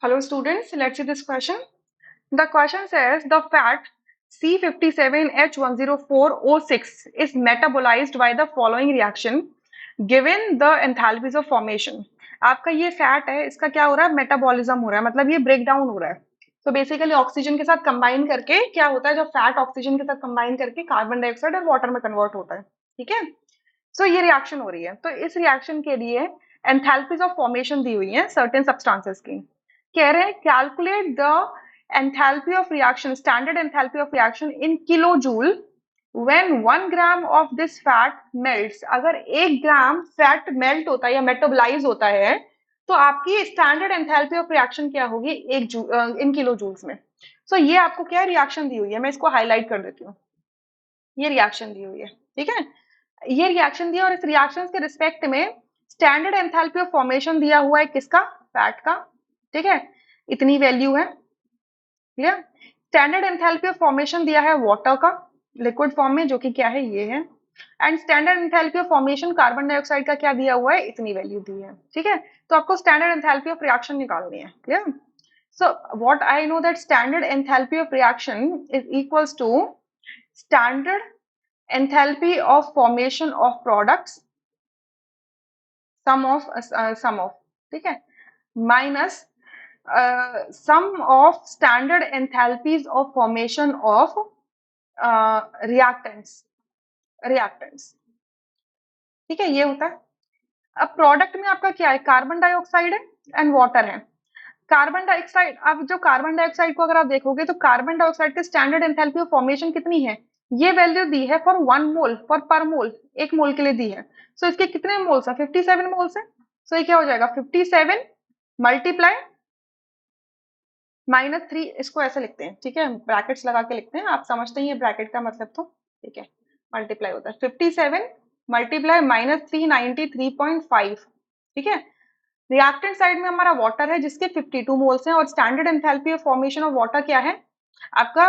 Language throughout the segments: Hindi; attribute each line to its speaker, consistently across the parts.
Speaker 1: Hello students, let's see this question. The question says the fat C57H104O6 is metabolized by the following reaction given the enthalpies of formation. आपका ये फैट है, इसका क्या हो रहा है, मेटाबॉलिज्म हो रहा है, मतलब ये ब्रेक डाउन हो रहा है. तो बेसिकली ऑक्सीजन के साथ कंबाइन करके क्या होता है, जब फैट ऑक्सीजन के साथ कंबाइन करके कार्बन डाइऑक्साइड और वाटर में कन्वर्ट होता है. ठीक है. सो ये रिएक्शन हो रही है. तो इस रिएक्शन के लिए एंथैल्पीज ऑफ फॉर्मेशन दी हुई है सर्टेन सब्सटेंसेस की. कह रहे हैं calculate the enthalpy of reaction, standard enthalpy of reaction in kilo joule when 1 gram of this fat melts. अगर 1 ग्राम फैट मेल्ट होता है या मेटाबोलाइज होता है तो आपकी स्टैंडर्ड एंथैल्पी ऑफ रिएक्शन क्या होगी इन किलो जूल्स में. सो ये आपको क्या रिएक्शन दी हुई है, मैं इसको हाईलाइट कर देती हूँ. ये रिएक्शन दी हुई है. ठीक है. ये रिएक्शन दिया और इस रिएक्शन के रिस्पेक्ट में स्टैंडर्ड एंथैल्पी ऑफ फॉर्मेशन दिया हुआ है किसका, फैट का. ठीक है. इतनी वैल्यू है. Clear. Standard enthalpy of formation दिया है वाटर का लिक्विड फॉर्म में, जो कि क्या है, ये है. And standard enthalpy of formation carbon dioxide का क्या दिया हुआ है, इतनी वैल्यू दी है. ठीक है. तो आपको स्टैंडर्ड एंथैल्पी ऑफ रिएक्शन निकालनी है. Clear. So what I know that standard enthalpy of reaction is equals to standard enthalpy of formation of products sum of ठीक है, minus sum of standard enthalpies of formation of reactants. ठीक है, ये होता है. अब प्रोडक्ट में आपका क्या है, कार्बन डाइऑक्साइड है एंड वाटर है. कार्बन डाइऑक्साइड, अब जो कार्बन डाइऑक्साइड को अगर आप देखोगे तो कार्बन डाइऑक्साइड की स्टैंडर्ड एंथैल्पी ऑफ फॉर्मेशन कितनी है, ये वैल्यू दी है फॉर 1 मोल, फॉर पर मोल, 1 मोल के लिए दी है. सो इसके कितने मोल्स है, 57 मोल्स है. सो ये क्या हो जाएगा, 57 मल्टीप्लाई -3, इसको ऐसे लिखते हैं. ठीक है, ब्रैकेट्स लगा के लिखते हैं, आप समझते हैं ये ब्रैकेट का मतलब. तो ठीक है, मल्टीप्लाई होता है 57 मल्टीप्लाई -393.5. ठीक है. रिएक्टेंट साइड में हमारा वाटर है जिसके 52 मोल्स हैं और standard enthalpy of formation of water क्या है आपका,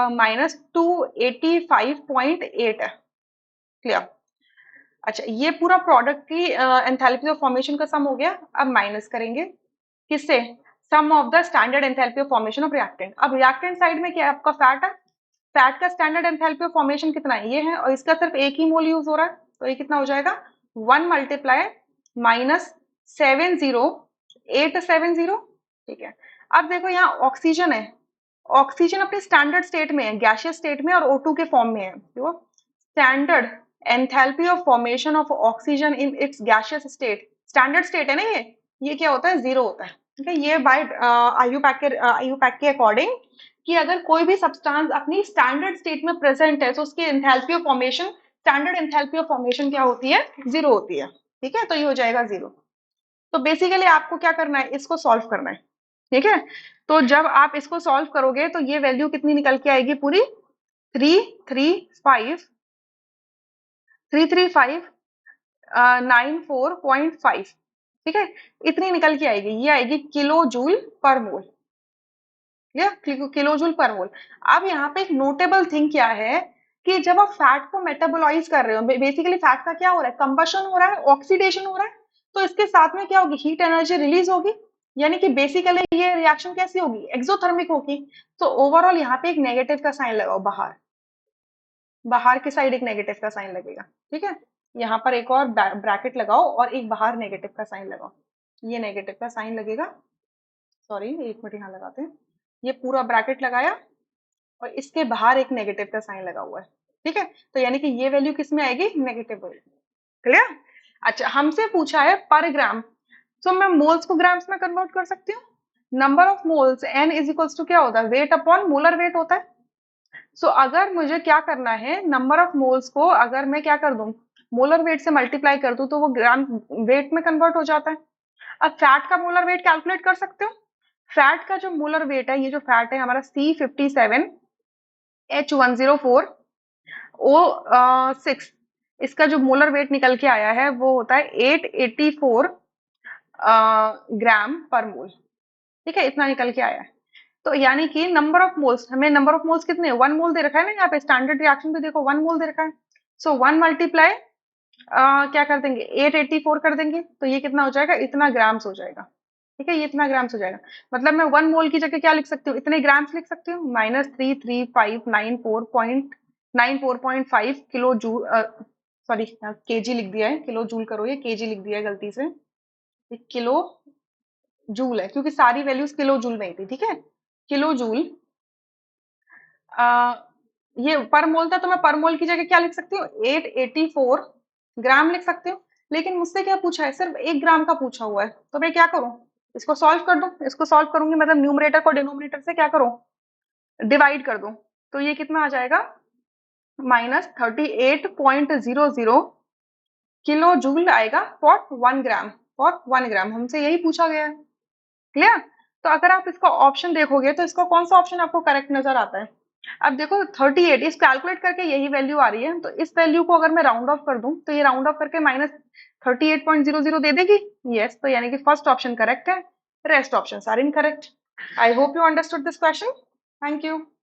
Speaker 1: -285.8 है. क्लियर. अच्छा, ये पूरा प्रोडक्ट की एंथैल्पी ऑफ फॉर्मेशन का सम हो गया. अब माइनस करेंगे किससे, sum of the standard enthalpy of formation of reactant. अब रिएक्टेंट साइड में क्या है आपका, फैट है. फैट का स्टैंडर्ड एंथैल्पी ऑफ फॉर्मेशन कितना है, ये है, और इसका सिर्फ एक ही मोल यूज हो रहा है. तो ये कितना हो जाएगा, 1 मल्टीप्लाई -70870. ठीक है. अब देखो यहाँ ऑक्सीजन है, ऑक्सीजन अपने स्टैंडर्ड स्टेट में है, गैसियस स्टेट में, और O2 के फॉर्म में है. तो standard enthalpy of formation of oxygen in its gaseous state, standard state है ना ये क्या होता है, 0 होता है. ठीक है. ये बाय आईयूपैक के अकॉर्डिंग कि अगर कोई भी सब्सटेंस अपनी स्टैंडर्ड स्टेट में प्रेजेंट है तो उसकी enthalpy of formation, standard enthalpy of formation क्या होती है, 0 होती है. ठीक है. तो ये हो जाएगा 0. तो बेसिकली आपको क्या करना है, इसको सॉल्व करना है. ठीक है. तो जब आप इसको सॉल्व करोगे तो ये वैल्यू कितनी निकल के आएगी पूरी, 335 94.5. ठीक है. इतनी निकल के आएगी, ये आएगी किलो जूल पर मोल. किलो जूल पर मोल. अब यहाँ पे एक नोटेबल थिंग क्या है कि जब आप फैट को मेटाबोलाइज कर रहे हो, बेसिकली फैट का क्या हो रहा है, कंबशन हो रहा है, ऑक्सीडेशन हो रहा है. तो इसके साथ में क्या होगी, हीट एनर्जी रिलीज होगी, यानी कि बेसिकली ये रिएक्शन कैसी होगी, एक्सोथर्मिक होगी. तो ओवरऑल यहाँ पे एक नेगेटिव का साइन लगाओ, बाहर बाहर की साइड एक नेगेटिव का साइन लगेगा. ठीक है. यहाँ पर एक और ब्रैकेट लगाओ और एक बाहर नेगेटिव का साइन लगाओ. ये नेगेटिव का साइन लगेगा, सॉरी एक मिनट यहाँ लगाते हैं. ये पूरा ब्रैकेट लगाया और इसके बाहर एक नेगेटिव का साइन लगा हुआ है. ठीक है. तो यानी कि ये वैल्यू किस में आएगी, नेगेटिव वैल्यू. क्लियर. अच्छा, हमसे पूछा है पर ग्राम, तो मैं मोल्स को ग्राम्स में कन्वर्ट कर सकती हूँ. Number of moles N is equals to क्या होता है, वेट अपॉन मोलर वेट होता है. सो अगर मुझे क्या करना है, नंबर ऑफ मोल्स को अगर मैं क्या कर दूं, मोलर वेट से मल्टीप्लाई कर दूं तो वो ग्राम वेट में कन्वर्ट हो जाता है. अब फैट का मोलर वेट कैलकुलेट कर सकते हो. फैट का जो मोलर वेट है, ये जो फैट है हमारा C57H104O6, इसका जो मोलर वेट निकल के आया है वो होता है 884 ग्राम पर मोल. ठीक है, इतना निकल के आया है. तो यानी कि नंबर ऑफ मोल्स, हमें नंबर ऑफ मोल्स कितने, 1 मोल दे रखा है ना, यहाँ पे स्टैंडर्ड रिएक्शन पे देखो 1 मोल दे रखा है. सो 1 मल्टीप्लाई क्या कर देंगे, 884 कर देंगे, तो ये कितना हो जाएगा, इतना ग्राम्स हो जाएगा. ठीक है, ये इतना ग्राम्स हो जाएगा। मतलब मैं 1 मोल की जगह क्या लिख सकती हूँ, इतने ग्राम्स लिख सकती हूँ, -33594.94.5 किलो जूल, सॉरी केजी लिख दिया है, किलो जूल करो, ये केजी लिख दिया है गलती से, ये किलो जूल है क्योंकि सारी वैल्यूज किलो जूल में ही थी, ठीक है। किलो जूल, आ, ये पर मोल था तो मैं पर मोल की जगह क्या लिख सकती हूँ, 884 ग्राम लिख सकती हूँ। लेकिन मुझसे क्या पूछा है, सिर्फ 1 ग्राम का पूछा हुआ है, तो मैं क्या करूँ, इसको सॉल्व कर दूं, इसको सॉल्व करूंगी मतलब न्यूमरेटर को डिनोमिनेटर से क्या करूं, डिवाइड कर दूं। तो ये कितना आ जाएगा, -38.00 किलो जूल आएगा फॉर 1 ग्राम, फॉर 1 ग्राम, हमसे यही पूछा गया है। क्लियर। तो अगर आप इसका ऑप्शन देखोगे तो इसका कौन सा ऑप्शन आपको करेक्ट नजर आता है। अब देखो 38 इस कैलकुलेट करके यही वैल्यू आ रही है, तो इस वैल्यू को अगर मैं राउंड ऑफ कर दूं तो ये राउंड ऑफ करके -38.00 दे देगी। यस, तो यानी कि फर्स्ट ऑप्शन करेक्ट है, rest option are incorrect. I hope you understood this question. Thank you.